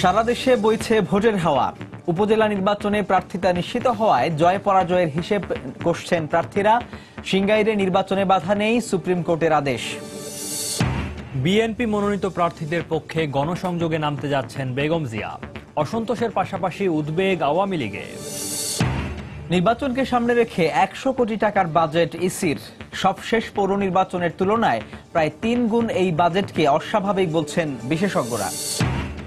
সারা দেশে বইছে ভোটের হাওয়া। উপজেলা নির্বাচনে প্রার্থিতা নিশ্চিত হওয়ায় জয় পরাজয়ের হিসেব কষছেন প্রার্থীরা। সিংগাইরে নির্বাচনে বাধা নেই, সুপ্রিম কোর্টের আদেশ। বিএনপি মনোনীত প্রার্থীদের পক্ষে গণসংযোগে নামতে যাচ্ছেন বেগম জিয়া। অসন্তোষের পাশাপাশি উদ্বেগ আওয়ামী লীগে। নির্বাচনকে সামনে রেখে 100 কোটি টাকার বাজেট ইসির। সবশেষ পৌর নির্বাচনের তুলনায় প্রায় 3 গুণ এই বাজেটকে অস্বাভাবিক বলছেন বিশেষজ্ঞরা।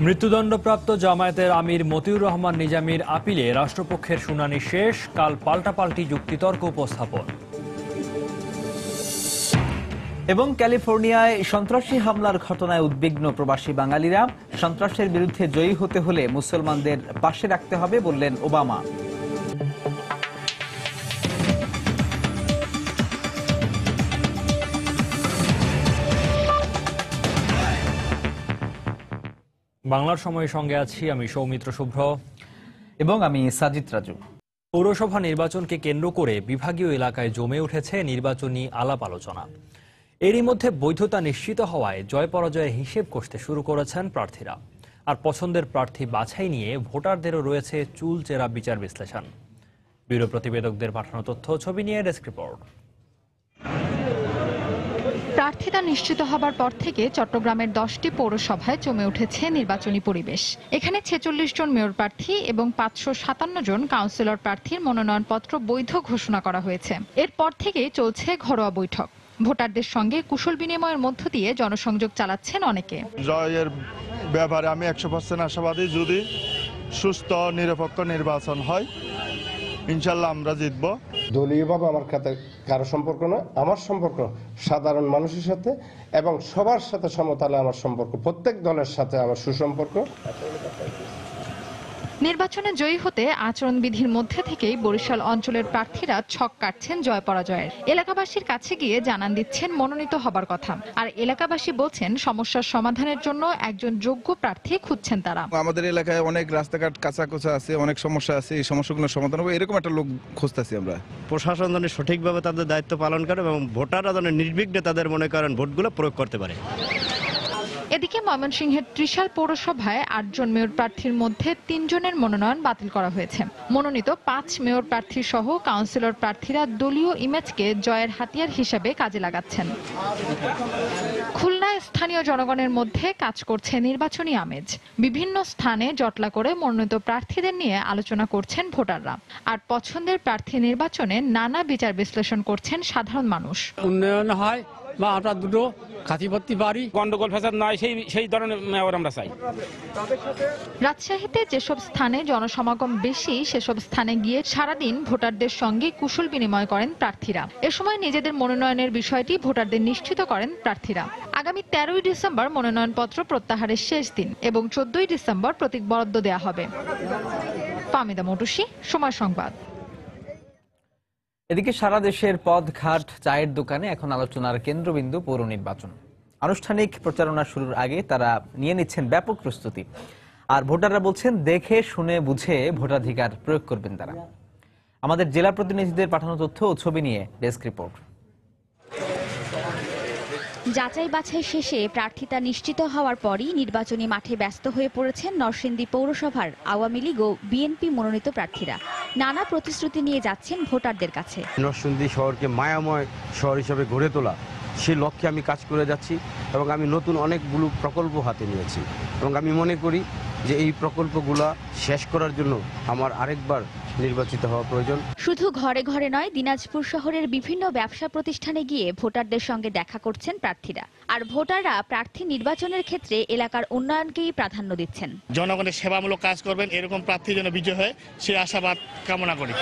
মৃত্যুদণ্ডপ্রাপ্ত জামায়াতের আমির মতিউর রহমান নিজামীর আপিলে রাষ্ট্রপক্ষের শুনানি শেষ। কাল পাল্টাপাল্টি যুক্তিতর্ক উপস্থাপন। এবং ক্যালিফোর্নিয়ায় সন্ত্রাসী হামলার ঘটনায় উদ্বিগ্ন প্রবাসী বাঙালিরা। সন্ত্রাসের বিরুদ্ধে জয়ী হতে হলে মুসলমানদের পাশে রাখতে হবে বললেন ওবামা। বাংলার সময়ের সঙ্গে আছি আমি সৌমিত্র শুভ্র এবং আমি সাজিদ রাজু। পৌরসভা নির্বাচনকে কেন্দ্র করে বিভাগীয় এলাকায় জমে উঠেছে নির্বাচনী আলাপ আলোচনা। এরই মধ্যে বৈধতা নিশ্চিত হওয়ায় জয় পরাজয়ের হিসেব কষতে শুরু করেছেন প্রার্থীরা। আর পছন্দের প্রার্থী বাছাই নিয়ে ভোটারদেরও রয়েছে চুলচেরা বিচার বিশ্লেষণ। ব্যুরো প্রতিবেদকদের পাঠানো তথ্য ছবি নিয়ে ডেস্ক রিপোর্ট। প্রার্থিতা নিশ্চিত হবার পর থেকে চট্টগ্রামের 10টি পৌরসভায় জমে উঠেছে নির্বাচনী পরিবেশ। এখানে 46 জন মেয়র প্রার্থী এবং 557 জন কাউন্সিলর প্রার্থীর মনোনয়নপত্র বৈধ ঘোষণা করা হয়েছে। এরপর থেকেই চলছে ঘরোয়া বৈঠক। ভোটারদের সঙ্গে কুশল বিনিময়ের মধ্য দিয়ে জনসংযোগ চালাচ্ছেন অনেকে। জয়ের ব্যাপারে আমি 100% আশাবাদী। যদি সুস্থ নিরপেক্ষ নির্বাচন হয় ইনশাল্লাহ আমরা জিতব। দলীয়ভাবে আমার সাথে কারো সম্পর্ক নয়, আমার সম্পর্ক সাধারণ মানুষের সাথে এবং সবার সাথে সমতালে আমার সম্পর্ক, প্রত্যেক দলের সাথে আমার সুসম্পর্ক। নির্বাচনে জয়ী হতে আচরণবিধির মধ্যে থেকেই বরিশাল অঞ্চলের প্রার্থীরা ছক কাটছেন জয় পরাজয়ের। এলাকাবাসীর কাছে গিয়ে জানান দিচ্ছেন মনোনীত হবার কথা। আর এলাকাবাসী বলছেন সমস্যার সমাধানের জন্য একজন যোগ্য প্রার্থী খুঁজছেন তারা। আমাদের এলাকায় অনেক রাস্তাঘাট কাঁচা আছে, অনেক সমস্যা আছে, এই সমস্যাগুলো সমাধান হবে এরকম একটা লোক খুঁজতেছি আমরা। প্রশাসন যেন সঠিকভাবে তাদের দায়িত্ব পালন করে এবং ভোটাররা যেন নির্বিঘ্নে তাদের মনে করেন ভোটগুলো প্রয়োগ করতে পারে। এদিকে ময়মনসিংহের ত্রিশাল পৌরসভায় 8 জন মেয়র প্রার্থীর মধ্যে 3 জনের মনোনয়ন বাতিল করা হয়েছে। মনোনীত 5 মেয়র প্রার্থী সহ কাউন্সিলর প্রার্থীরা দলীয় ইমেজকে জয়ের হাতিয়ার হিসেবে কাজে লাগাচ্ছেন। খুলনায় স্থানীয় জনগণের মধ্যে কাজ করছে নির্বাচনী আমেজ। বিভিন্ন স্থানে জটলা করে মনোনীত প্রার্থীদের নিয়ে আলোচনা করছেন ভোটাররা। আর পছন্দের প্রার্থী নির্বাচনে নানা বিচার বিশ্লেষণ করছেন সাধারণ মানুষ। উন্নয়ন হয় বা আমরা দুটো খাতিপত্তি পারি, গন্ডগোল ফ্যাসাদ নয়, সেই ধরনের মেয়র আমরা চাই। রাজশাহীতে যেসব স্থানে জনসমাগম বেশি সেসব স্থানে গিয়ে সারাদিন ভোটারদের সঙ্গে কুশল বিনিময় করেন প্রার্থীরা। এ সময় নিজেদের মনোনয়নের বিষয়টি ভোটারদের নিশ্চিত করেন প্রার্থীরা। আগামী 13ই ডিসেম্বর মনোনয়নপত্র প্রত্যাহারের শেষ দিন এবং 14ই ডিসেম্বর প্রতীক বরাদ্দ দেওয়া হবে। ফাহমিদা মটুসি, সময় সংবাদ। এদিকে সারা দেশের পথঘাট, চায়ের দোকানে এখন আলোচনার কেন্দ্রবিন্দু পৌর নির্বাচন। আনুষ্ঠানিক প্রচারণা শুরুর আগে তারা নিয়ে নিচ্ছেন ব্যাপক প্রস্তুতি। আর ভোটাররা বলছেন দেখে শুনে বুঝে ভোটাধিকার প্রয়োগ করবেন তারা। আমাদের জেলা প্রতিনিধিদের পাঠানো তথ্য ও ছবি নিয়ে ডেস্ক রিপোর্ট। যাচাই বাছাই শেষে প্রার্থিতা নিশ্চিত হওয়ার পরই নির্বাচনী মাঠে ব্যস্ত হয়ে পড়েছেন নরসিংদী পৌরসভার আওয়ামী লীগ ও বিএনপি মনোনীত প্রার্থীরা। নানা প্রতিশ্রুতি নিয়ে যাচ্ছেন ভোটারদের কাছে। নরসিংদী শহরকে মায়াময় শহর হিসেবে গড়ে তোলা, সেই লক্ষ্যে আমি কাজ করে যাচ্ছি এবং আমি নতুন অনেকগুলো প্রকল্প হাতে নিয়েছি এবং আমি মনে করি যে এই প্রকল্পগুলো শেষ করার জন্য আমার আরেকবার নির্বাচিত হওয়া প্রয়োজন। শুধু ঘরে ঘরে নয়, দিনাজপুর শহরের বিভিন্ন ব্যবসা প্রতিষ্ঠানে গিয়ে ভোটারদের সঙ্গে দেখা করছেন প্রার্থীরা। আর ভোটাররা প্রার্থী নির্বাচনের ক্ষেত্রে এলাকার উন্নয়নকেই প্রাধান্য দিচ্ছেন। জনগণের সেবামূলক কাজ করবেন, এরকম প্রার্থী যেন বিজয় হয় সে আশাবাদ কামনা করি।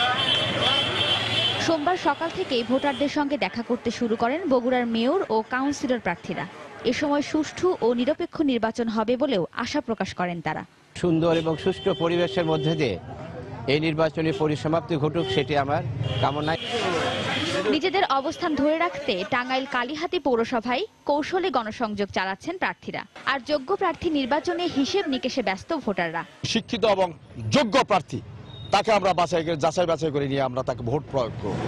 সোমবার সকাল থেকেই ভোটারদের সঙ্গে দেখা করতে শুরু করেন বগুড়ার মেয়র ও কাউন্সিলর প্রার্থীরা। এ সময় সুষ্ঠু ও নিরপেক্ষ নির্বাচন হবে বলেও আশা প্রকাশ করেন তারা। সুন্দর এবং সুষ্ঠু পরিবেশের মধ্যে দিয়ে এই নির্বাচনী পরিসমাপ্তি ঘটুক, সেটি আমার কামনা। নিজেদের অবস্থান ধরে রাখতে টাঙ্গাইল কালিহাতী পৌরসভায় কৌশলে গণসংযোগ চালাচ্ছেন প্রার্থীরা। আর যোগ্য প্রার্থী নির্বাচনে হিসেব নিকেশে ব্যস্ত ভোটাররা। শিক্ষিত এবং যোগ্য প্রার্থী তাকে আমরা যাচাই বাছাই করে নিয়ে আমরা তাকে ভোট প্রয়োগ করব।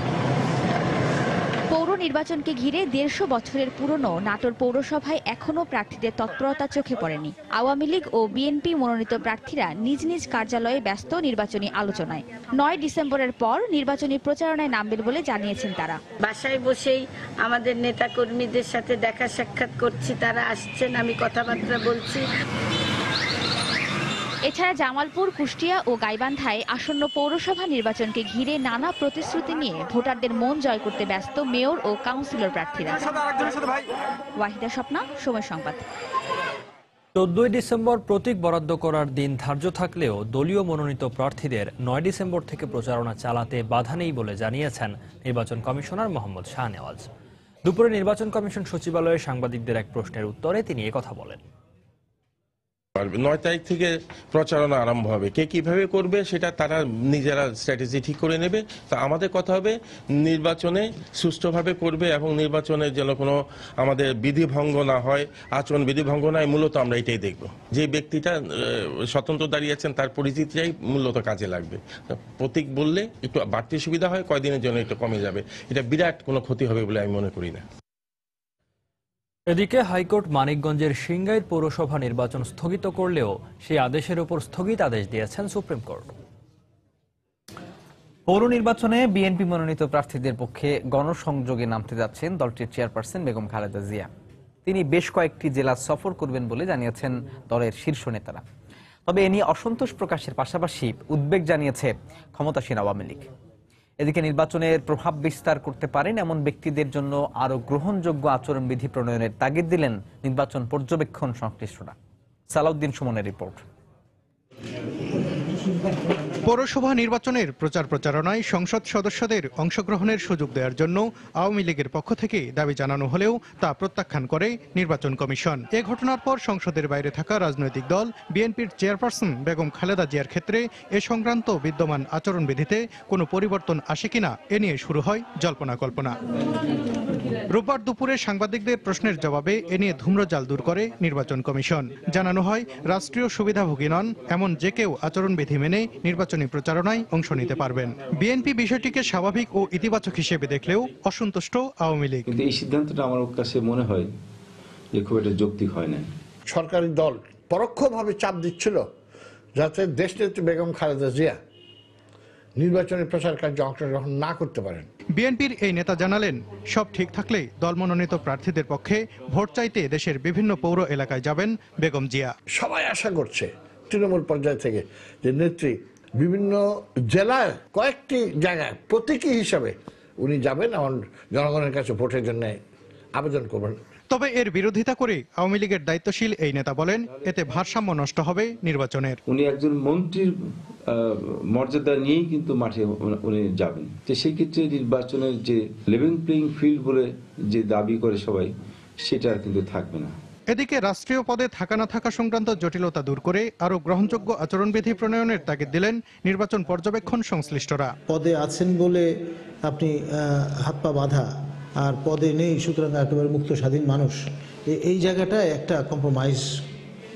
পৌর নির্বাচনকে ঘিরে 150 বছরের পুরনো নাটোর পৌরসভায় এখনও প্রার্থীদের তৎপরতা চোখে পড়েনি। আওয়ামী লীগ ও বিএনপি মনোনীত প্রার্থীরা নিজ নিজ কার্যালয়ে ব্যস্ত নির্বাচনী আলোচনায়। 9 ডিসেম্বরের পর নির্বাচনী প্রচারণায় নামবেন বলে জানিয়েছেন তারা। বাসায় বসেই আমাদের নেতা কর্মীদের সাথে দেখা সাক্ষাৎ করছি, তারা আসছেন, আমি কথাবার্তা বলছি। এছাড়া জামালপুর, কুষ্টিয়া ও গাইবান্ধায় আসন্ন পৌরসভা নির্বাচনকে ঘিরে নানা প্রতিশ্রুতি নিয়ে ভোটারদের মন জয় করতে ব্যস্ত মেয়র ও কাউন্সিলর প্রার্থীরা। ওয়াহিদা স্বপ্না, সময় সংবাদ। 14 ডিসেম্বর প্রতীক বরাদ্দ করার দিন ধার্য থাকলেও দলীয় মনোনীত প্রার্থীদের 9 ডিসেম্বর থেকে প্রচারণা চালাতে বাধা নেই বলে জানিয়েছেন নির্বাচন কমিশনার মোহাম্মদ শাহনেওয়াজ। দুপুরে নির্বাচন কমিশন সচিবালয়ে সাংবাদিকদের এক প্রশ্নের উত্তরে তিনি একথা বলেন। 9 তারিখ থেকে প্রচারণা আরম্ভ হবে, কে কিভাবে করবে সেটা তারা নিজেরা স্ট্র্যাটেজি ঠিক করে নেবে। তা আমাদের কথা হবে নির্বাচনে সুষ্ঠুভাবে করবে এবং নির্বাচনের যেন কোনো আমাদের বিধিভঙ্গ না হয়, আচরণ বিধিভঙ্গ না হয়। মূলত আমরা এটাই দেখব, যে ব্যক্তিটা স্বতন্ত্র দাঁড়িয়েছেন তার পরিচিতিটাই মূলত কাজে লাগবে। প্রতীক বললে একটু বাড়তি সুবিধা হয়, কয়দিনের জন্য একটু কমে যাবে, এটা বিরাট কোনো ক্ষতি হবে বলে আমি মনে করি না। এদিকে হাইকোর্ট মানিকগঞ্জের সিংগাইর পৌরসভা নির্বাচন স্থগিত করলেও সেই আদেশের উপর স্থগিতাদেশ দিয়েছেন সুপ্রিম কোর্ট। পৌর নির্বাচনে বিএনপি মনোনীত প্রার্থীদের পক্ষে গণসংযোগে নামতে যাচ্ছেন দলটির চেয়ারপারসন বেগম খালেদা জিয়া। তিনি বেশ কয়েকটি জেলা সফর করবেন বলে জানিয়েছেন দলের শীর্ষ নেতারা। তবে এ নিয়ে অসন্তোষ প্রকাশের পাশাপাশি উদ্বেগ জানিয়েছে ক্ষমতাসীন আওয়ামী লীগ। এদিকে নির্বাচনের প্রভাব বিস্তার করতে পারেন এমন ব্যক্তিদের জন্য আরো গ্রহণযোগ্য আচরণবিধি প্রণয়নের তাগিদ দিলেন নির্বাচন পর্যবেক্ষণ সংশ্লিষ্টরা। সালাউদ্দিন সুমনের রিপোর্ট। পৌরসভা নির্বাচনের প্রচারণায় সংসদ সদস্যদের অংশগ্রহণের সুযোগ দেওয়ার জন্য আওয়ামী লীগের পক্ষ থেকে দাবি জানানো হলেও তা প্রত্যাখ্যান করে নির্বাচন কমিশন। এ ঘটনার পর সংসদের বাইরে থাকা রাজনৈতিক দল বিএনপির চেয়ারপারসন বেগম খালেদা জিয়ার ক্ষেত্রে এ সংক্রান্ত বিদ্যমান আচরণবিধিতে কোনো পরিবর্তন আসে কিনা এ নিয়ে শুরু হয় জল্পনা কল্পনা। রোববার দুপুরে সাংবাদিকদের প্রশ্নের জবাবে এ নিয়ে ধূম্রজাল দূর করে নির্বাচন কমিশন। জানানো হয়, রাষ্ট্রীয় সুবিধাভোগী নন এমন যে কেউ আচরণবিধি মেনে নির্বাচনী প্রচারণায় অংশ নিতে পারবেন। বিএনপি বিষয়টিকে স্বাভাবিক ও ইতিবাচক হিসেবে দেখলেও অসন্তুষ্ট আওয়ামী লীগ। কিন্তু এই সিদ্ধান্তটা আমার কাছে মনে হয় যে খুব একটা যৌক্তিক হয় না। সরকারি দল পরোক্ষভাবে চাপ দিচ্ছিল যাতে দেশনেত্রী বেগম খালেদা জিয়া নির্বাচনী প্রচার কার্যে অংশগ্রহণ না করতে পারেন। বিএনপির এই নেতা জানালেন, সব ঠিক থাকলে দল মনোনীত প্রার্থীদের পক্ষে ভোট চাইতে দেশের বিভিন্ন পৌর এলাকায় যাবেন বেগম জিয়া। সবাই আশা করছে তৃণমূল পর্যায় থেকে যে নেত্রী বিভিন্ন জেলায় কয়েকটি জায়গায় প্রতীকী হিসাবে উনি যাবেন এবং জনগণের কাছে ভোটের জন্য আবেদন করবেন। তবে এর বিরোধিতা করে আওয়ামী লীগের দায়িত্বশীল এই নেতা বলেন, এতে ভারসাম্য নষ্ট হবে নির্বাচনের। উনি একজন মন্ত্রীর মর্যাদা নিয়েই কিন্তু মাঠে উনি যাবেন। তো সেই ক্ষেত্রে নির্বাচনের যে লেভেল প্লেইং ফিল্ড বলে যে দাবি করে সবাই, সেটা কিন্তু থাকবে না। এদিকে রাষ্ট্রীয় পদে থাকা না থাকা সংক্রান্ত জটিলতা দূর করে আরো গ্রহণযোগ্য আচরণবিধি প্রণয়নের তাগিদ দিলেন নির্বাচন পর্যবেক্ষণ সংশ্লিষ্টরা। পদে আছেন বলে আপনি হাত পা বাঁধা, আর পদে নেই সুতরাং একেবারে মুক্ত স্বাধীন মানুষ, এই জায়গাটায় একটা কম্প্রোমাইজ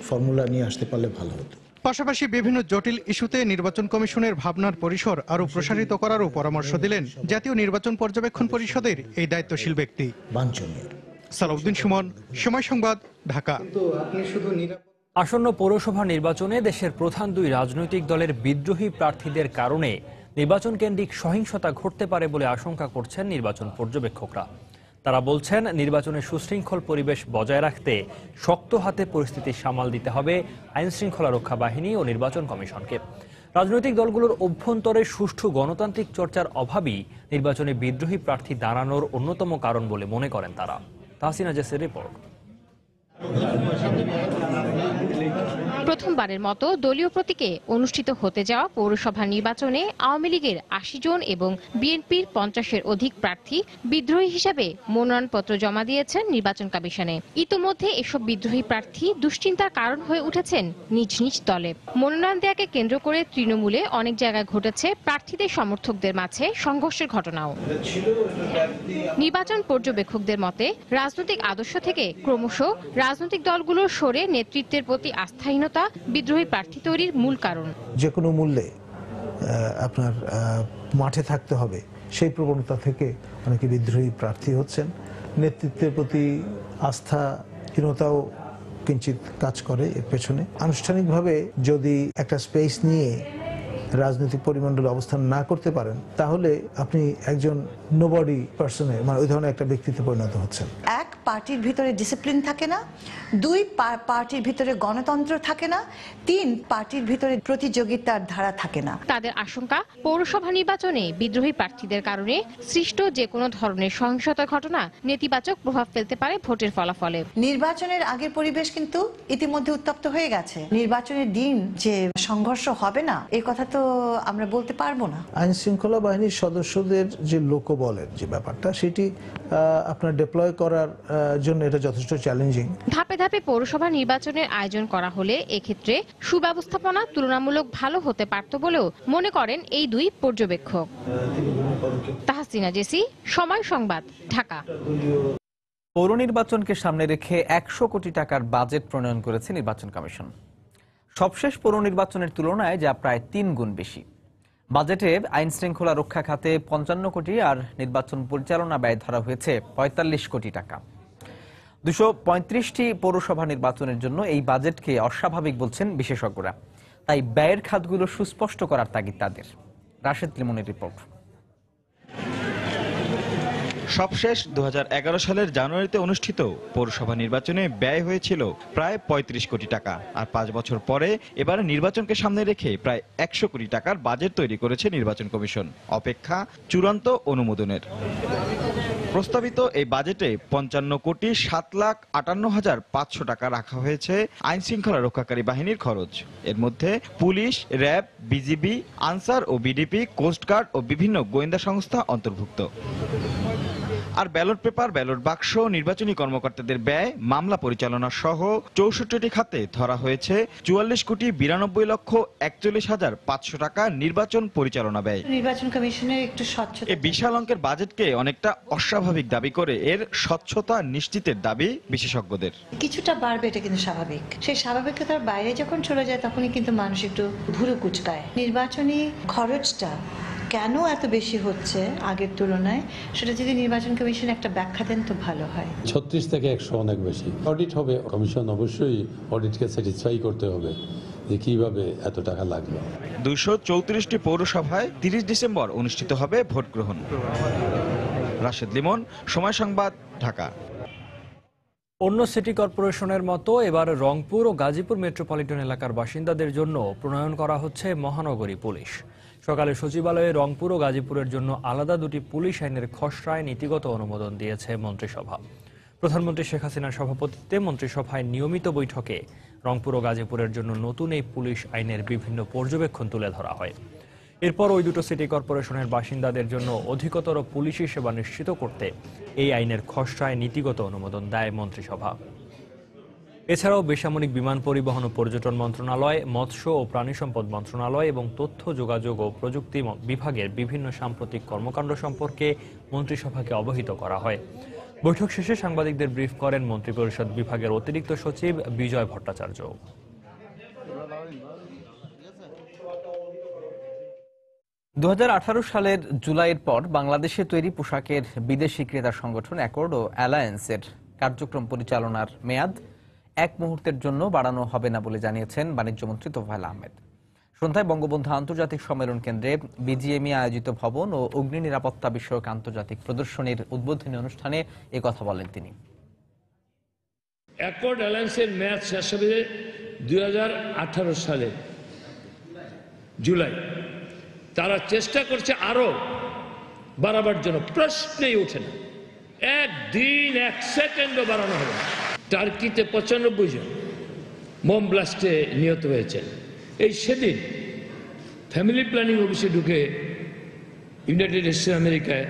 ফর্মুলা নিয়ে আসতে পারলে ভালো হতো। পাশাপাশি বিভিন্ন জটিল ইস্যুতে নির্বাচন কমিশনের ভাবনার পরিসর আরো প্রসারিত করারও পরামর্শ দিলেন জাতীয় নির্বাচন পর্যবেক্ষণ পরিষদের এই দায়িত্বশীল ব্যক্তি। বাঞ্ছনীয়। সালাউদ্দিন সুমন, সময় সংবাদ, ঢাকা। আসন্ন পৌরসভা নির্বাচনে দেশের প্রধান দুই রাজনৈতিক দলের বিদ্রোহী প্রার্থীদের কারণে নির্বাচন কেন্দ্রিক সহিংসতা ঘটতে পারে বলে আশঙ্কা করছেন নির্বাচন পর্যবেক্ষকরা। তারা বলছেন, নির্বাচনে সুশৃঙ্খল পরিবেশ বজায় রাখতে শক্ত হাতে পরিস্থিতি সামাল দিতে হবে আইন শৃঙ্খলা রক্ষা বাহিনী ও নির্বাচন কমিশনকে। রাজনৈতিক দলগুলোর অভ্যন্তরে সুষ্ঠু গণতান্ত্রিক চর্চার অভাবই নির্বাচনে বিদ্রোহী প্রার্থী দাঁড়ানোর অন্যতম কারণ বলে মনে করেন তারা। তাহসিনা জেসের রিপোর্ট। প্রথমবারের মতো দলীয় প্রতীকে অনুষ্ঠিত হতে যাওয়া পৌরসভা নির্বাচনে আওয়ামী লীগের ৮০ জন এবং বিএনপির ৫০-এর অধিক প্রার্থী বিদ্রোহী হিসেবে মনোনয়নপত্র জমা দিয়েছেন নির্বাচন কমিশনে। ইতোমধ্যে এসব বিদ্রোহী প্রার্থী দুশ্চিন্তার কারণ হয়ে উঠেছেন নিজ নিজ দলে। মনোনয়ন দেওয়াকে কেন্দ্র করে তৃণমূলে অনেক জায়গায় ঘটেছে প্রার্থীদের সমর্থকদের মাঝে সংঘর্ষের ঘটনাও। নির্বাচন পর্যবেক্ষকদের মতে, রাজনৈতিক আদর্শ থেকে ক্রমশ রাজনৈতিক দলগুলোর সরে নেতৃত্বের প্রতি আস্থাহীনতা বিদ্রোহী প্রার্থী তৈরির মূল কারণ। যে কোনো মূল্যে আপনার মাঠে থাকতে হবে, সেই প্রবণতা থেকে অনেকে বিদ্রোহী প্রার্থী হচ্ছেন। নেতৃত্বের প্রতি আস্থাহীনতাও কিঞ্চিত কাজ করে এর পেছনে। আনুষ্ঠানিকভাবে যদি একটা স্পেস নিয়ে রাজনৈতিক পরিমণ্ডলে অবস্থান না করতে পারেন, তাহলে আপনি একজন নোবডি পার্সনে, মানে ওই ধরনের একটা ব্যক্তিত্বে পরিণত হচ্ছেন। এক, পার্টির ভিতরে ডিসিপ্লিন থাকে না। 2, পার্টির ভিতরে গণতন্ত্র থাকে না। 3, পার্টির ভিতরে প্রতিযোগিতার ধারা থাকে না। তাদের আশঙ্কা, পৌরসভা নির্বাচনে বিদ্রোহী প্রার্থীদের কারণে সৃষ্ট যে কোনো ধরনের সহিংসতার ঘটনা নেতিবাচক প্রভাব ফেলতে পারে ভোটের ফলাফলে। নির্বাচনের আগের পরিবেশ কিন্তু ইতিমধ্যে উত্তপ্ত হয়ে গেছে। নির্বাচনের দিন যে সংঘর্ষ হবে না, এই কথা তো আমরা বলতে পারবো না। আইন শৃঙ্খলা বাহিনীর সদস্যদের যে লোকবলের যে ব্যাপারটা, সেটি আপনার ডিপ্লয় করার জন্য এটা যথেষ্ট চ্যালেঞ্জিং। ধাপে ধাপে পৌরসভা নির্বাচনের আয়োজন করা হলে এক্ষেত্রে সুব্যবস্থাপনা তুলনামূলক ভালো হতে পারত বলেও মনে করেন এই দুই পর্যবেক্ষক। তাহসিনা জেসি, সময় সংবাদ, ঢাকা। পৌর নির্বাচনকে সামনে রেখে 100 কোটি টাকার বাজেট প্রণয়ন করেছে নির্বাচন কমিশন। সবশেষ পৌর নির্বাচনের তুলনায় যা প্রায় 3 গুণ বেশি। বাজেটে আইন শৃঙ্খলা রক্ষা খাতে 55 কোটি আর নির্বাচন পরিচালনা ব্যয় ধরা হয়েছে 45 কোটি টাকা। 235টি পৌরসভা নির্বাচনের জন্য এই বাজেটকে অস্বাভাবিক বলছেন বিশেষজ্ঞরা। তাই ব্যয়ের খাতগুলো সুস্পষ্ট করার তাগিদ তাদের। রাশেদ লিমনের রিপোর্ট। সবশেষ 2011 সালের জানুয়ারিতে অনুষ্ঠিত পৌরসভা নির্বাচনে ব্যয় হয়েছিল প্রায় 35 কোটি টাকা। আর 5 বছর পরে এবারে নির্বাচনকে সামনে রেখে প্রায় 100 কোটি টাকার বাজেট তৈরি করেছে নির্বাচন কমিশন। অপেক্ষা চূড়ান্ত অনুমোদনের। প্রস্তাবিত এই বাজেটে 55 কোটি 7,58,500 টাকা রাখা হয়েছে আইন শৃঙ্খলা রক্ষাকারী বাহিনীর খরচ। এর মধ্যে পুলিশ, র্যাব, বিজিবি, আনসার ও বিডিপি, কোস্টগার্ড ও বিভিন্ন গোয়েন্দা সংস্থা অন্তর্ভুক্ত। আর ব্যালট পেপার, ব্যালট বাক্স, নির্বাচনী কর্মকর্তাদের ব্যয়, মামলা পরিচালনা সহ 64টি খাতে ধরা হয়েছে 44 কোটি 92 লক্ষ 41,500 টাকা নির্বাচন পরিচালনা ব্যয়। নির্বাচন কমিশনের একটু স্বচ্ছতা। এই বিশাল অঙ্কের বাজেটকে অনেকটা অস্বাভাবিক দাবি করে এর স্বচ্ছতা নিশ্চিতের দাবি বিশেষজ্ঞদের। কিছুটা বাড়বে, এটা কিন্তু স্বাভাবিক। সেই স্বাভাবিকতার বাইরে যখন চলে যায় তখনই কিন্তু মানুষ একটু ভুরু কুচকায়। নির্বাচনী খরচটা কেন এত বেশি হচ্ছে আগের তুলনায়, সেটা যদি নির্বাচন কমিশন একটা ব্যাখ্যা দেন তো ভালো হয়। 36 থেকে 100 অনেক বেশি। অডিট হবে, কমিশন অবশ্যই অডিটকে স্যাটিসফাই করতে হবে যে কিভাবে এত টাকা লাগলো। 234টি পৌরসভায় 30 ডিসেম্বর অনুষ্ঠিত হবে ভোট গ্রহণ। রাশেদ লিমন, সময় সংবাদ, ঢাকা। অন্য সিটি কর্পোরেশনের মতো এবার রংপুর ও গাজীপুর মেট্রোপলিটন এলাকার বাসিন্দাদের জন্য প্রণয়ন করা হচ্ছে মহানগরী পুলিশ। সকালে সচিবালয়ে রংপুর ও গাজীপুরের জন্য আলাদা 2টি পুলিশ আইনের খসড়ায় নীতিগত অনুমোদন দিয়েছে মন্ত্রিসভা। প্রধানমন্ত্রী শেখ হাসিনার সভাপতিত্বে মন্ত্রিসভায় নিয়মিত বৈঠকে রংপুর ও গাজীপুরের জন্য নতুন এই পুলিশ আইনের বিভিন্ন পর্যবেক্ষণ তুলে ধরা হয়। এরপর ওই দুটো সিটি কর্পোরেশনের বাসিন্দাদের জন্য অধিকতর পুলিশি সেবা নিশ্চিত করতে এই আইনের খসড়ায় নীতিগত অনুমোদন দেয় মন্ত্রিসভা। এছাড়াও বেসামরিক বিমান পরিবহন ও পর্যটন মন্ত্রণালয়, মৎস্য ও প্রাণী সম্পদ মন্ত্রণালয় এবং তথ্য যোগাযোগ ও প্রযুক্তি বিভাগের বিভিন্ন সাম্প্রতিক কর্মকাণ্ড সম্পর্কে মন্ত্রিসভাকে অবহিত করা হয়। বৈঠক শেষে সাংবাদিকদের ব্রিফ করেন মন্ত্রিপরিষদ বিভাগের অতিরিক্ত সচিব বিজয় ভট্টাচার্য। দু সালের জুলাইয়ের পর বাংলাদেশে তৈরি পোশাকের বিদেশি ক্রেতা সংগঠন অ্যাকর্ড ও অ্যালায়েন্সের কার্যক্রম পরিচালনার মেয়াদ 1 মুহূর্তের জন্য বাড়ানো হবে না বলে জানিয়েছেন বাণিজ্যমন্ত্রী তোফায়েল আহমেদ। সন্ধ্যায় বঙ্গবন্ধু আন্তর্জাতিক সম্মেলন কেন্দ্রে বিজিএমইএ আয়োজিত ভবন ও অগ্নি নিরাপত্তা বিষয়ক আন্তর্জাতিক প্রদর্শনীর উদ্বোধনী অনুষ্ঠানে কথা বলেন তিনি। অ্যাকর্ড অ্যালায়েন্সের মেয়াদ শেষ হবে 2018 সালে জুলাই। তারা চেষ্টা করছে আরো বাড়াবার জন্য, প্রশ্নেই ওঠে না। 1 দিন 1 সেকেন্ডও বাড়ানো হবে। টার্কিতে 95 জন বোম ব্লাস্টে নিহত হয়েছেন। এই সেদিন ফ্যামিলি প্ল্যানিং অফিসে ঢুকে ইউনাইটেড স্টেটস আমেরিকায়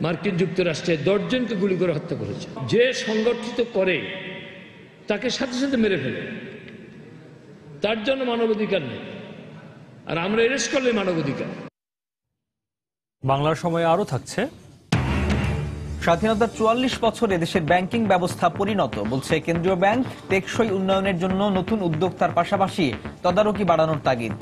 মার্কিন যুক্তরাষ্ট্রে 10 জনকে গুলি করে হত্যা করেছে। যে সংগঠিত করে তাকে সাথে সাথে মেরে ফেলে, তার জন্য মানবাধিকার নেই। আর আমরা এরেস্ট করলে মানবাধিকার। বাংলার সময় আরো থাকছে। স্বাধীনতার 44 বছরে দেশের ব্যাংকিং ব্যবস্থা পরিণত, বলছে কেন্দ্রীয় ব্যাংক। টেকসই উন্নয়নের জন্য নতুন উদ্যোক্তার পাশাপাশি তদারকি বাড়ানোর তাগিদ।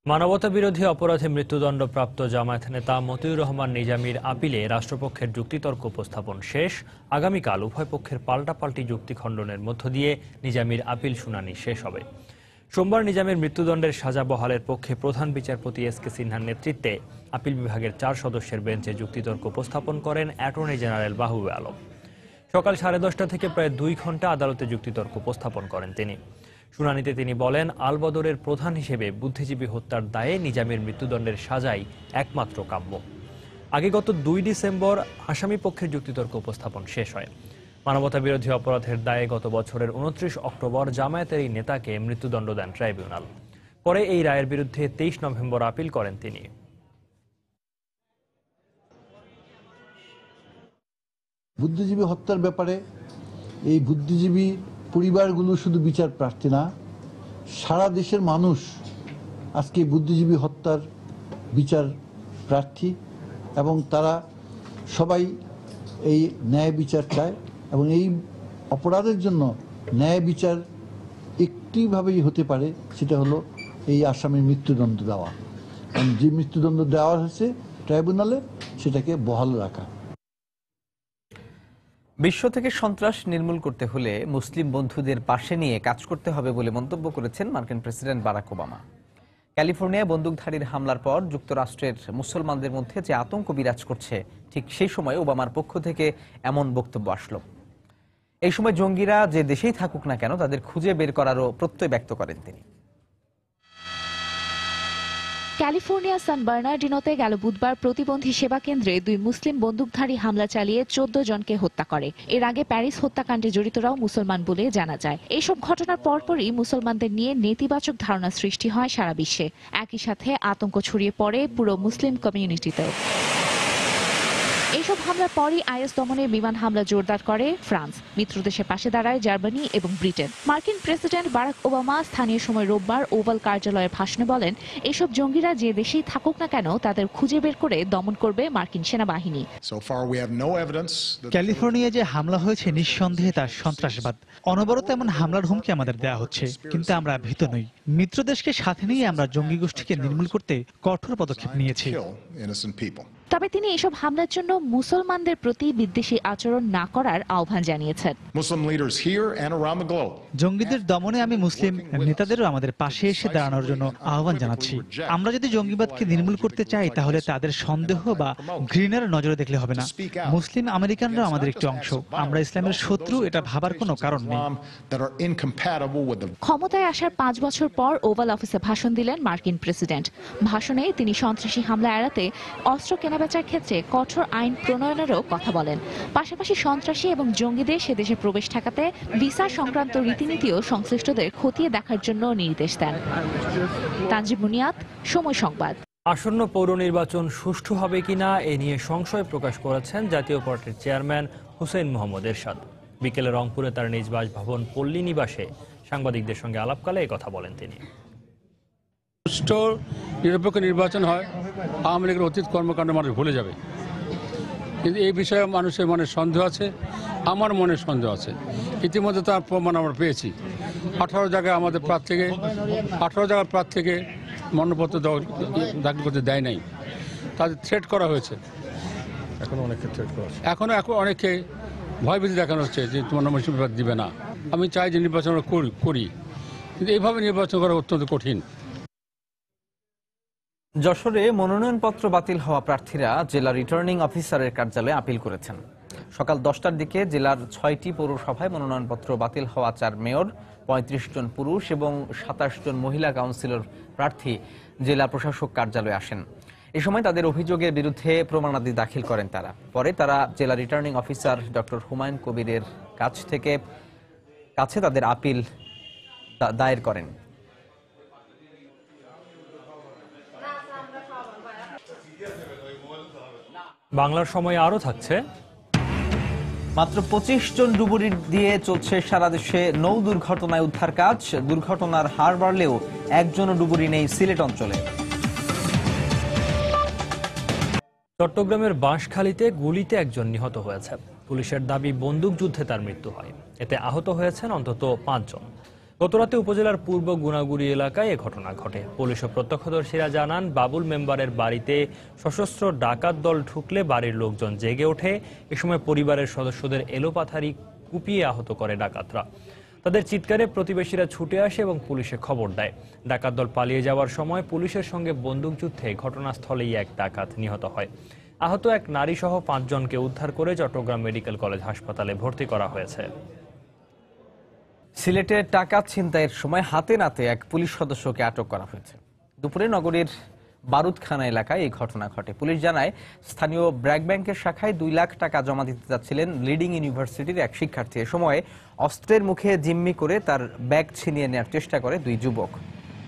মানবতা বিরোধী অপরাধে মৃত্যুদণ্ডপ্রাপ্ত জামায়াত নেতা মতিউর রহমান নিজামীর আপিলে রাষ্ট্রপক্ষের যুক্তিতর্ক উপস্থাপন শেষ। আগামীকাল উভয় পক্ষের পাল্টাপাল্টি যুক্তি খণ্ডনের মধ্য দিয়ে নিজামীর আপিল শুনানি শেষ হবে। সোমবার নিজামীর মৃত্যুদণ্ডের সাজা বহালের পক্ষে প্রধান বিচারপতি এস কে সিনহার নেতৃত্বে আপিল বিভাগের 4 সদস্যের বেঞ্চে যুক্তিতর্ক উপস্থাপন করেন অ্যাটর্নি জেনারেল মাহবুব আলম। সকাল 10:30 থেকে প্রায় 2 ঘণ্টা আদালতে যুক্তিতর্ক উপস্থাপন করেন তিনি। শুনানিতে তিনি বলেন, আলবদরের প্রধান হিসেবে বুদ্ধিজীবী হত্যার দায়ে নিজামীর মৃত্যুদণ্ডের সাজাই একমাত্র কাম্য। আগে গত 2 ডিসেম্বর আসামি পক্ষের যুক্তিতর্ক উপস্থাপন শেষ হয়। মানবতা বিরোধী অপরাধের দায়ে গত বছরের 29 অক্টোবর জামায়াতের এই নেতাকে মৃত্যুদণ্ড দেন ট্রাইব্যুনাল। পরে এই রায়ের বিরুদ্ধে 23 নভেম্বর আপিল করেন তিনি। বুদ্ধিজীবী হত্যার ব্যাপারে এই বুদ্ধিজীবী পরিবারগুলো শুধু বিচার প্রার্থী না, সারা দেশের মানুষ আজকে বুদ্ধিজীবী হত্যার বিচার প্রার্থী এবং তারা সবাই এই ন্যায় বিচার চায় এবং এই অপরাধের জন্য ন্যায় বিচার একটিভাবেই হতে পারে, সেটা হলো এই আসামির মৃত্যুদণ্ড দেওয়া। যে মৃত্যুদণ্ড দেওয়া হয়েছে ট্রাইব্যুনালে সেটাকে বহাল রাখা। বিশ্ব থেকে সন্ত্রাস নির্মূল করতে হলে মুসলিম বন্ধুদের পাশে নিয়ে কাজ করতে হবে বলে মন্তব্য করেছেন মার্কিন প্রেসিডেন্ট বারাক ওবামা। ক্যালিফোর্নিয়ায় বন্দুকধারীর হামলার পর যুক্তরাষ্ট্রের মুসলমানদের মধ্যে যে আতঙ্ক বিরাজ করছে, ঠিক সেই সময় ওবামার পক্ষ থেকে এমন বক্তব্য আসলো। এই সময় জঙ্গিরা যে দেশেই থাকুক না কেন তাদের খুঁজে বের করারও প্রত্যয় ব্যক্ত করেন তিনি। ক্যালিফোর্নিয়া সান বার্নার্ডিনোতে গেল বুধবার প্রতিবন্ধী সেবা কেন্দ্রে 2 মুসলিম বন্দুকধারী হামলা চালিয়ে 14 জনকে হত্যা করে। এর আগে প্যারিস হত্যাকাণ্ডে জড়িতরাও মুসলমান বলে জানা যায়। এইসব ঘটনার পরপরই মুসলমানদের নিয়ে নেতিবাচক ধারণা সৃষ্টি হয় সারা বিশ্বে। একই সাথে আতঙ্ক ছড়িয়ে পড়ে পুরো মুসলিম কমিউনিটিতেও। এইসব হামলার পরই আইএস দমনে বিমান হামলা জোরদার করে ফ্রান্স। মিত্রদেশের পাশে দাঁড়ায় জার্মানি এবং ব্রিটেন। মার্কিন প্রেসিডেন্ট বারাক ওবামা স্থানীয় সময় রোববার ওভাল কার্যালয়ের ভাষণে বলেন, এসব জঙ্গিরা যে দেশেই থাকুক না কেন তাদের খুঁজে বের করে দমন করবে মার্কিন সেনাবাহিনী। ক্যালিফোর্নিয়া যে হামলা হয়েছে নিঃসন্দেহে তার সন্ত্রাসবাদ। অনবরত এমন হামলার হুমকি আমাদের দেওয়া হচ্ছে, কিন্তু আমরা ভীত নই। মিত্রদেশকে সাথে নিয়ে আমরা জঙ্গি গোষ্ঠীকে নির্মূল করতে কঠোর পদক্ষেপ নিয়েছি। তবে তিনি এসব হামলার জন্য মুসলমানদের প্রতি বিদ্বেষী আচরণ না করার আহ্বান জানিয়েছেন। জঙ্গিদের দমনে আমি মুসলিম নেতাদেরও আমাদের পাশে এসে দাঁড়ানোর জন্য আহ্বান জানাচ্ছি। আমরা যদি জঙ্গিবাদকে নির্মূল করতে চাই তাহলে তাদের সন্দেহ বা ঘৃণার নজরে দেখলে হবে না। মুসলিম আমেরিকানরা আমাদের একটি অংশ। আমরা ইসলামের শত্রু এটা ভাবার কোনো কারণ নেই। ক্ষমতায় আসার 5 বছর পর ওভাল অফিসে ভাষণ দিলেন মার্কিন প্রেসিডেন্ট। ভাষণে তিনি সন্ত্রাসী হামলা এড়াতে অস্ত্র কেনাবেচার ক্ষেত্রে কঠোর আইন প্রণয়নেরও কথা বলেন। পাশাপাশি সন্ত্রাসী এবং জঙ্গিদের সে দেশে প্রবেশ ঠেকাতে ভিসা সংক্রান্ত রীতিনীতিও সংশ্লিষ্টদের খতিয়ে দেখার জন্য নির্দেশ দেন। তানজিম মুনিয়াত, সময় সংবাদ। আসন্ন পৌর নির্বাচন সুষ্ঠু হবে কিনা এ নিয়ে সংশয় প্রকাশ করেছেন জাতীয় পার্টির চেয়ারম্যান হুসেইন মোহাম্মদ এরশাদ। বিকেলে রংপুরে তার নিজ বাসভবন পল্লী নিবাসে সাংবাদিকদের সঙ্গে আলাপকালে কথা বলেন তিনি। সুষ্ঠু নিরপেক্ষ নির্বাচন হয়, আওয়ামী লীগের অতীত কর্মকাণ্ড মানুষ ভুলে যাবে, কিন্তু এই বিষয়ে মানুষের মনে সন্দেহ আছে, আমার মনে সন্দেহ আছে। ইতিমধ্যে তার প্রমাণ আমরা পেয়েছি। 18 জায়গায় আমাদের প্রার্থীকে 18 জায়গার প্রার্থীকে মনোনয়নপত্র দাখিল করতে দেয় নাই, তাদের থ্রেট করা হয়েছে। এখনো অনেকে ভয়ভীতি দেখানো হচ্ছে যে তোমার নমিনেশন দিবে না। আমি চাই যে নির্বাচন আমরা করি, কিন্তু এইভাবে নির্বাচন করা অত্যন্ত কঠিন। যশোরে মনোনয়নপত্র বাতিল হওয়া প্রার্থীরা জেলা রিটার্নিং অফিসারের কার্যালয়ে আপিল করেছেন। সকাল 10টার দিকে জেলার 6টি পৌরসভায় মনোনয়নপত্র বাতিল হওয়া 4 মেয়র, 35 জন পুরুষ এবং 27 জন মহিলা কাউন্সিলর প্রার্থী জেলা প্রশাসক কার্যালয়ে আসেন। এ সময় তাদের অভিযোগের বিরুদ্ধে প্রমাণাদি দাখিল করেন তারা। পরে তারা জেলা রিটার্নিং অফিসার ডক্টর হুমায়ুন কবিরের কাছে তাদের আপিল দায়ের করেন। বাংলার সময় আরো থাকছে। মাত্র 25 জন ডুবুরি দিয়ে চলছে সারা দেশে নৌ দুর্ঘটনায় উদ্ধার কাজ। দুর্ঘটনার হার বাড়লেও একজনও ডুবুরি নেই সিলেট অঞ্চলে। চট্টগ্রামের বাঁশখালীতে গুলিতে একজন নিহত হয়েছে। পুলিশের দাবি বন্দুকযুদ্ধে তার মৃত্যু হয়। এতে আহত হয়েছেন অন্তত 5 জন। গতরাতে উপজেলার পূর্ব গুনাগুড়ি এলাকায় এ ঘটনা ঘটে। পুলিশ ও প্রত্যক্ষদর্শীরা জানান, বাবুল মেম্বারের বাড়িতে সশস্ত্র ডাকাত দল ঢুকলে বাড়ির লোকজন জেগে ওঠে। এ সময় পরিবারের সদস্যদের এলোপাথারি কুপিয়ে আহত করে ডাকাতরা। তাদের চিৎকারে প্রতিবেশীরা ছুটে আসে এবং পুলিশে খবর দেয়। ডাকাত দল পালিয়ে যাওয়ার সময় পুলিশের সঙ্গে বন্দুকযুদ্ধে ঘটনাস্থলেই এক ডাকাত নিহত হয়। আহত এক নারী সহ 5 জনকে উদ্ধার করে চট্টগ্রাম মেডিকেল কলেজ হাসপাতালে ভর্তি করা হয়েছে। সিলেটে টাকা ছিনতাইয়ের সময় হাতে নাতে এক পুলিশ সদস্যকে আটক করা হয়েছে। দুপুরে নগরীর বারুদখানা এলাকায় এই ঘটনা ঘটে। পুলিশ জানায়, স্থানীয় ব্র্যাক ব্যাংকের শাখায় 2 লাখ টাকা জমা দিতে যাচ্ছিলেন লিডিং ইউনিভার্সিটির এক শিক্ষার্থী। এ সময় অস্ত্রের মুখে জিম্মি করে তার ব্যাগ ছিনিয়ে নেওয়ার চেষ্টা করে 2 যুবক।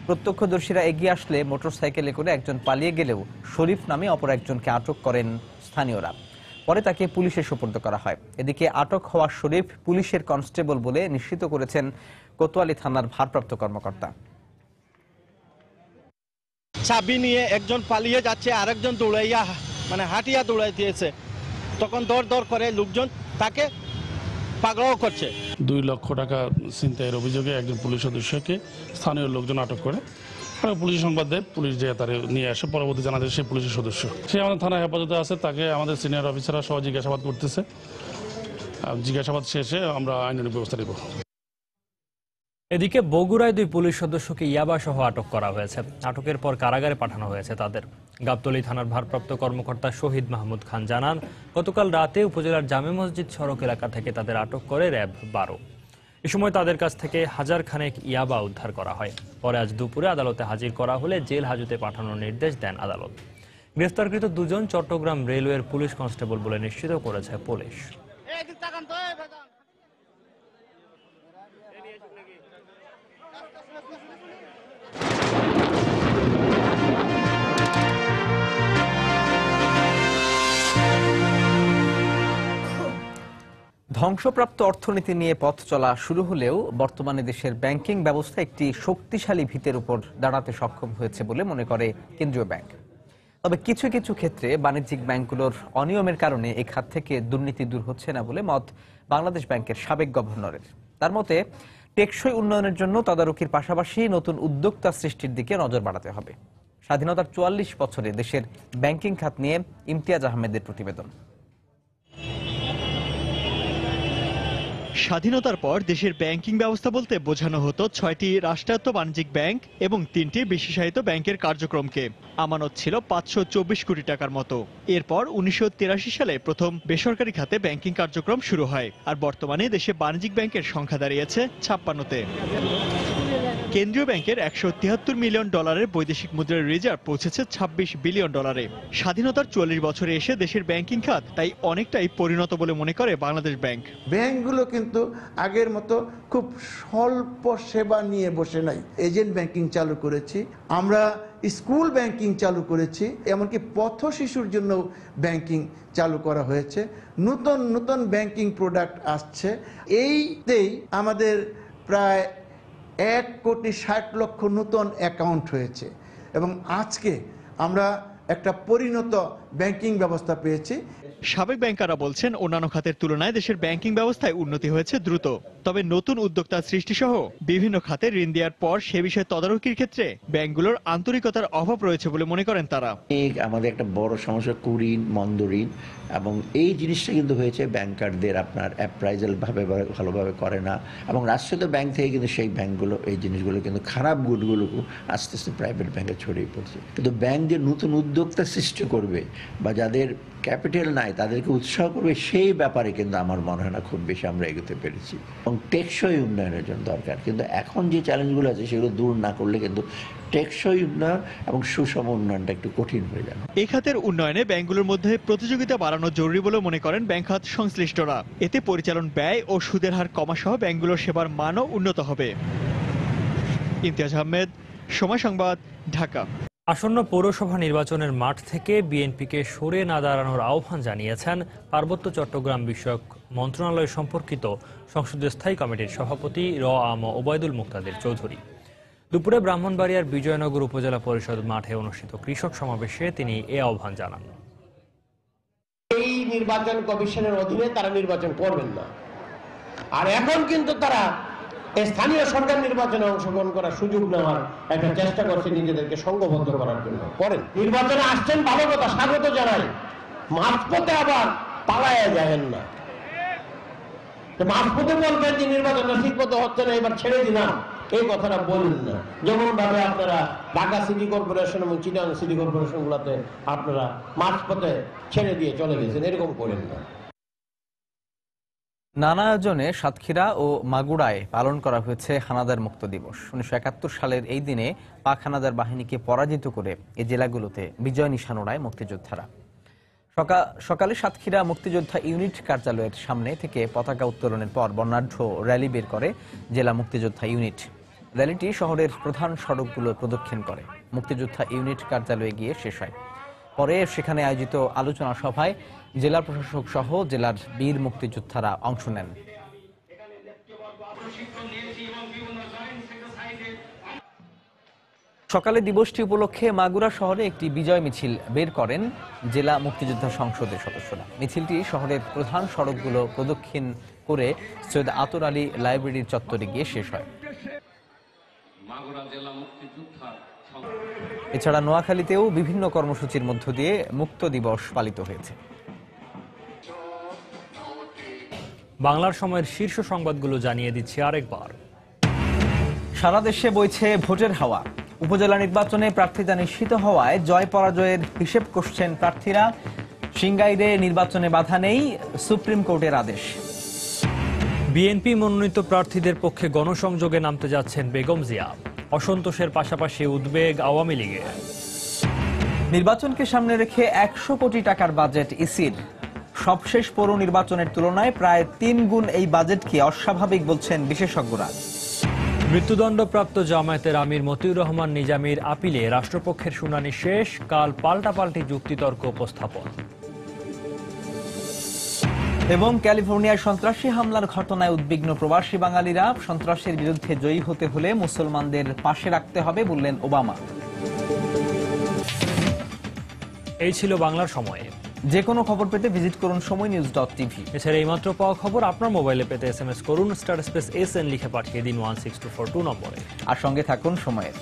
প্রত্যক্ষদর্শীরা এগিয়ে আসলে মোটরসাইকেলে করে একজন পালিয়ে গেলেও শরীফ নামে অপর একজনকে আটক করেন স্থানীয়রা। পরে তাকে পুলিশে সোপর্দ করা হয়। এদিকে আটক হওয়া শরীফ পুলিশের কনস্টেবল বলে নিশ্চিত করেছেন কোতোয়ালি থানার ভারপ্রাপ্ত কর্মকর্তা। চাবি নিয়ে একজন পালিয়ে যাচ্ছে, আরেকজন দৌড়াইয়া হাঁটিয়া দৌড়াই দিয়েছে। তখন দৌড় দৌড় করে লোকজন তাকে পাকড়াও করছে। 2 লক্ষ টাকা ছিনতাইয়ের অভিযোগে একজন পুলিশ সদস্যকে স্থানীয় লোকজন আটক করে। পুলিশ সংবাদ দেয়, পুলিশ যে তারে নিয়ে আসে। পরবর্তী জানা যায় সে পুলিশের সদস্য। সে আমাদের থানায় হেফাজতে আছে। তাকে আমাদের সিনিয়র অফিসাররা সহ জিজ্ঞাসাবাদ করতেছে। জিজ্ঞাসাবাদ শেষে আমরা আইনানুগ ব্যবস্থা নেব। এদিকে বগুড়ায় 2 পুলিশ সদস্যকে ইয়াবা সহ আটক করা হয়েছে। আটকের পর কারাগারে পাঠানো হয়েছে তাদের। গাবতলী থানার ভারপ্রাপ্ত কর্মকর্তা শহীদ মাহমুদ খান জানান, গতকাল রাতে উপজেলার জামে মসজিদ সড়ক এলাকা থেকে তাদের আটক করে র্যাব 12। এ সময় তাদের কাছ থেকে 1000 খানেক ইয়াবা উদ্ধার করা হয়। পরে আজ দুপুরে আদালতে হাজির করা হলে জেল হাজতে পাঠানোর নির্দেশ দেন আদালত। গ্রেফতারকৃত 2 জন চট্টগ্রাম রেলওয়ের পুলিশ কনস্টেবল বলে নিশ্চিত করেছে পুলিশ। ধ্বংসপ্রাপ্ত অর্থনীতি নিয়ে পথ চলা শুরু হলেও বর্তমানে দেশের ব্যাংকিং ব্যবস্থা একটি শক্তিশালী ভিতের উপর দাঁড়াতে সক্ষম হয়েছে বলে মনে করে কেন্দ্রীয় ব্যাংক। তবে কিছু কিছু ক্ষেত্রে বাণিজ্যিক ব্যাংকগুলোর অনিয়মের কারণে এই খাত থেকে দুর্নীতি দূর হচ্ছে না বলে মত বাংলাদেশ ব্যাংকের সাবেক গভর্নরের। তার মতে, টেকসই উন্নয়নের জন্য তদারকির পাশাপাশি নতুন উদ্যোক্তা সৃষ্টির দিকে নজর বাড়াতে হবে। স্বাধীনতার 44 বছরে দেশের ব্যাংকিং খাত নিয়ে ইমতিয়াজ আহমেদের প্রতিবেদন। স্বাধীনতার পর দেশের ব্যাংকিং ব্যবস্থা বলতে বোঝানো হতো 6টি রাষ্ট্রায়ত্ত বাণিজ্যিক ব্যাংক এবং 3টি বিশেষায়িত ব্যাংকের কার্যক্রমকে। আমানত ছিল 524 কোটি টাকার মতো। এরপর 1983 সালে প্রথম বেসরকারি খাতে ব্যাংকিং কার্যক্রম শুরু হয়। আর বর্তমানে দেশে বাণিজ্যিক ব্যাংকের সংখ্যা দাঁড়িয়েছে 56-তে। কেন্দ্রীয় ব্যাংকের $173 মিলিয়ন বৈদেশিক মুদ্রার রিজার্ভ পৌঁছেছে $26 বিলিয়ন। স্বাধীনতার 44 বছরে এসে দেশের ব্যাংকিং খাত তাই অনেকটাই পরিণত বলে মনে করে বাংলাদেশ ব্যাংক। ব্যাংকগুলো কিন্তু আগের মতো খুব স্বল্প সেবা নিয়ে বসে নাই। এজেন্ট ব্যাংকিং চালু করেছি আমরা, স্কুল ব্যাংকিং চালু করেছি, এমনকি পথ শিশুর জন্য ব্যাংকিং চালু করা হয়েছে। নতুন নতুন ব্যাংকিং প্রোডাক্ট আসছে। এইতেই আমাদের প্রায় 1,60,00,000 নতুন অ্যাকাউন্ট হয়েছে এবং আজকে আমরা একটা পরিণত ব্যাংকিং ব্যবস্থা পেয়েছি। সাবেক ব্যাংকাররা বলছেন, অন্যান্য খাতের তুলনায় দেশের ব্যাংকিং ব্যবস্থায় উন্নতি হয়েছে দ্রুত। তবে নতুন উদ্যোক্তা সৃষ্টি সহ বিভিন্ন খাতে ঋণ দেওয়ার পর সে বিষয়ে তদারকির ক্ষেত্রে ব্যাংকগুলোর আন্তরিকতার অভাব রয়েছে বলে মনে করেন তারা। আমাদের একটা বড় সমস্যা কুঋণ, মন্দ ঋণ, এবং এই জিনিসটা কিন্তু হয়েছে ব্যাংকারদের আপনার অ্যাপ্রাইজাল ভালোভাবে করে না, এবং রাষ্ট্রায়ত্ত ব্যাংক থেকে কিন্তু সেই ব্যাংকগুলো এই জিনিসগুলো কিন্তু খারাপ গুণগুলো আস্তে আস্তে প্রাইভেট ব্যাংকে ছড়িয়ে পড়ছে। কিন্তু ব্যাংক যে নতুন উদ্যোক্তা সৃষ্টি করবে বা যাদের ক্যাপিটাল নাই তাদেরকে উৎসাহ করবে, সেই ব্যাপারে কিন্তু আমার মনে হয় না খুব বেশি আমরা এগোতে পেরেছি। এবং টেকসই উন্নয়নের জন্য দরকার, কিন্তু এখন যে চ্যালেঞ্জগুলো আছে সেগুলো দূর না করলে কিন্তু টেকসই উন্নয়ন এবং সুষম উন্নয়নটা একটু কঠিন হয়ে যাবে। এই খাতের উন্নয়নে ব্যাংকগুলোর মধ্যে প্রতিযোগিতা বাড়ানো জরুরি বলে মনে করেন ব্যাংক খাত সংশ্লিষ্টরা। এতে পরিচালন ব্যয় ও সুদের হার কমা সহ ব্যাংকগুলোর সেবার মানও উন্নত হবে। ইমতিয়াজ আহমেদ, সময় সংবাদ, ঢাকা। আসন্ন পৌরসভা নির্বাচনের মাঠ থেকে বিএনপিকে সরে না দাঁড়ানোর আহ্বান জানিয়েছেন পার্বত্য চট্টগ্রাম বিষয়ক মন্ত্রণালয় সম্পর্কিত সংসদীয় স্থায়ী কমিটির সভাপতি আম ওবায়দুল মুক্তাদির চৌধুরী। দুপুরে ব্রাহ্মণবাড়িয়ার বিজয়নগর উপজেলা পরিষদ মাঠে অনুষ্ঠিত কৃষক সমাবেশে তিনি এ আহ্বান জানান। এই নির্বাচন কমিশনের অধীনে তারা নির্বাচন করবেন না, আর এখন কিন্তু তারা এই স্থানীয় সরকার নির্বাচনে অংশগ্রহণ করার সুযোগ নেওয়ার একটা চেষ্টা করছে নিজেদেরকে সংঘবদ্ধ করার জন্য। করেন, নির্বাচনে আসছেন ভালো কথা, স্বাগত জানাই, মাঝপথে আবার পালায়া যাবেন না। মাঝপথে বলবেন যে নির্বাচনটা ঠিক মতো হচ্ছে না, এবার ছেড়ে দিলাম, এই কথাটা বলুন না। যেমন ভাবে আপনারা ঢাকা সিটি কর্পোরেশন এবং চিটাগাং সিটি কর্পোরেশন গুলাতে আপনারা মাঝপথে ছেড়ে দিয়ে চলে গেছেন, এরকম করেন না। নানা আয়োজনে সাতক্ষীরা ও মাগুরায় পালন করা হয়েছে হানাদার মুক্ত দিবস। 1971 সালের এই দিনে পাক হানাদার বাহিনীকে পরাজিত করে এই জেলাগুলোতে বিজয় নিশান ওড়ায় মুক্তিযোদ্ধারা। সকালে সাতক্ষীরা মুক্তিযোদ্ধা ইউনিট কার্যালয়ের সামনে থেকে পতাকা উত্তোলনের পর বর্ণাঢ্য র্যালি বের করে জেলা মুক্তিযোদ্ধা ইউনিট। র্যালিটি শহরের প্রধান সড়কগুলো প্রদক্ষিণ করে মুক্তিযোদ্ধা ইউনিট কার্যালয়ে গিয়ে শেষ হয়। পরে সেখানে আয়োজিত আলোচনা সভায় জেলা প্রশাসক সহ জেলার বীর মুক্তিযোদ্ধারা অংশ নেন। সকালে দিবসটি উপলক্ষে মাগুরা শহরে একটি বিজয় মিছিল বের করেন জেলা মুক্তিযোদ্ধা সংসদের সদস্যরা। মিছিলটি শহরের প্রধান সড়কগুলো প্রদক্ষিণ করে সৈয়দ আতর আলী লাইব্রেরির চত্বরে গিয়ে শেষ হয়। এছাড়া নোয়াখালীতেও বিভিন্ন কর্মসূচির মধ্য দিয়ে মুক্ত দিবস পালিত হয়েছে। বাংলার সময়ের শীর্ষ সংবাদগুলো জানিয়ে দিচ্ছি আরেকবার। সারা দেশে বইছে ভোটের হাওয়া। উপজেলা নির্বাচনে প্রার্থিতা নিশ্চিত হওয়ায় জয় পরাজয়ের হিসেব করছেন প্রার্থীরা। সিংগাইরে নির্বাচনে বাধা নেই, সুপ্রিম কোর্টের আদেশ। বিএনপি মনোনীত প্রার্থীদের পক্ষে গণসংযোগে নামতে যাচ্ছেন বেগম জিয়া। অসন্তোষের পাশাপাশি উদ্বেগ আওয়ামী লীগের। নির্বাচনকে সামনে রেখে 100 কোটি টাকার বাজেট ইসির। সবশেষ পৌর নির্বাচনের তুলনায় প্রায় 3 গুণ এই বাজেটকে অস্বাভাবিক বলছেন বিশেষজ্ঞরা। মৃত্যুদণ্ডপ্রাপ্ত জামায়াতের আমির মতিউর রহমান নিজামীর আপিলে রাষ্ট্রপক্ষের শুনানি শেষ। কাল পাল্টাপাল্টি যুক্তিতর্ক উপস্থাপন। এবং ক্যালিফোর্নিয়ার সন্ত্রাসী হামলার ঘটনায় উদ্বিগ্ন প্রবাসী বাঙালিরা। সন্ত্রাসের বিরুদ্ধে জয়ী হতে হলে মুসলমানদের পাশে রাখতে হবে বললেন ওবামা। এই ছিল বাংলার সময়ে। যে কোনো খবর পেতে ভিজিট করুন সময়নিউজ.tv। এছাড়া এইমাত্র পাওয়া খবর আপনার মোবাইলে পেতে SMS করুন *SN লিখে পাঠিয়ে দিন 16242 নম্বরে। আর সঙ্গে থাকুন সময়ের।